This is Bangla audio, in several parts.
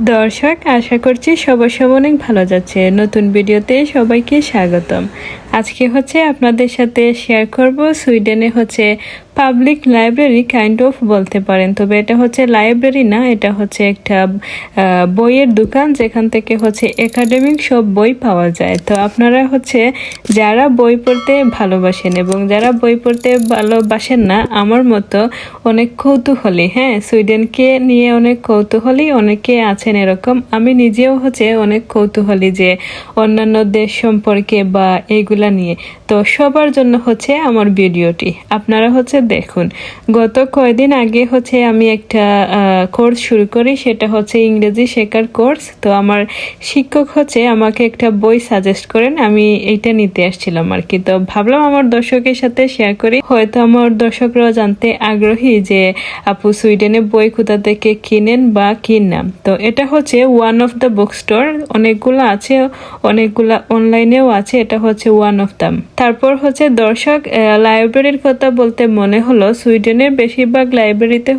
দর্শক, আশা করছি সবার সব অনেক ভালো যাচ্ছে। নতুন ভিডিওতে সবাইকে স্বাগতম। আজকে আপনাদের সাথে শেয়ার করব সুইডেনে পাবলিক লাইব্রেরি কাইন্ড অফ বলতে পারেন, তবে এটা লাইব্রেরি না, এটা একটা বইয়ের দোকান যেখান থেকে একাডেমিক সব বই পাওয়া যায়। তো আপনারা যারা বই পড়তে ভালোবাসেন এবং যারা বই পড়তে ভালোবাসেন না আমার মতো অনেক কৌতূহলী, সুইডেনকে নিয়ে অনেক কৌতূহলী অনেকে আছেন এরকম। আমি নিজেও অনেক কৌতূহলী যে অন্যান্য দেশ সম্পর্কে বা এইগুলা নিয়ে। তো সবার জন্য আমার ভিডিওটি। আপনারা দেখুন, গত কয়েকদিন আগে আমি একটা কোর্স শুরু করি, সেটা ইংরেজি শেখার কোর্স। তো আমার শিক্ষক আমাকে একটা বই সাজেস্ট করেন, আমি এইটা নিতে আসছিলাম আর কি। তো ভাবলাম আমার দর্শকের সাথে শেয়ার করি, হয়তো আমার দর্শকরাও জানতে আগ্রহী যে আপু সুইডেনে বই কোথা থেকে কিনেন বা কিনলাম। তো এটা one of the book store, অনেকগুলো আছে, অনেকগুলা অনলাইনেও আছে, এটা ওয়ান অফ দ্যাম। তারপর দর্শক, লাইব্রেরির কথা বলতে মনে হলো সুইডেনের বেশিরভাগ লাইব্রেরিতে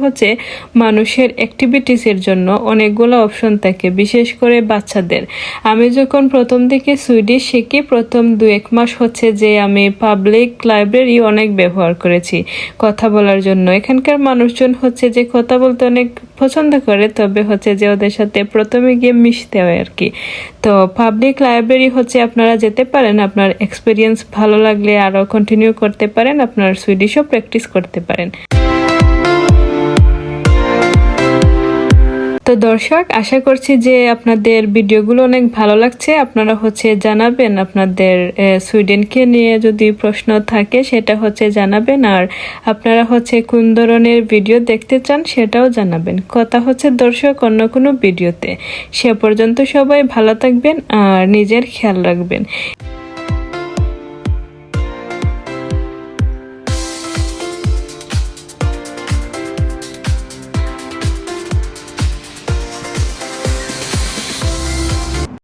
মানুষের অ্যাক্টিভিটিসের জন্য অনেকগুলো অপশন থাকে, বিশেষ করে বাচ্চাদের। আমি যখন প্রথম দিকে সুইডিশ শিখি, প্রথম 2-1 মাস যে আমি পাবলিক লাইব্রেরি অনেক ব্যবহার করেছি কথা বলার জন্য। এখানকার মানুষজন যে কথা বলতে অনেক পছন্দ করে, তবে যে ওদের সাথে প্রথমে গিয়ে মিশতে হয় আর কি। তো পাবলিক লাইব্রেরি আপনারা যেতে পারেন, আপনার এক্সপিরিয়েন্স ভালো লাগলে আরও কন্টিনিউ করতে পারেন, আপনার সুইডিশও প্র্যাকটিস করতে পারেন। তো দর্শক, আশা করছি যে আপনাদের ভিডিওগুলো অনেক ভালো লাগছে। আপনারা জানাবেন আপনাদের সুইডেনকে নিয়ে যদি প্রশ্ন থাকে সেটা জানাবেন, আর আপনারা কোন ধরনের ভিডিও দেখতে চান সেটাও জানাবেন। কথা দর্শক অন্য কোনো ভিডিওতে। সে পর্যন্ত সবাই ভালো থাকবেন আর নিজের খেয়াল রাখবেন।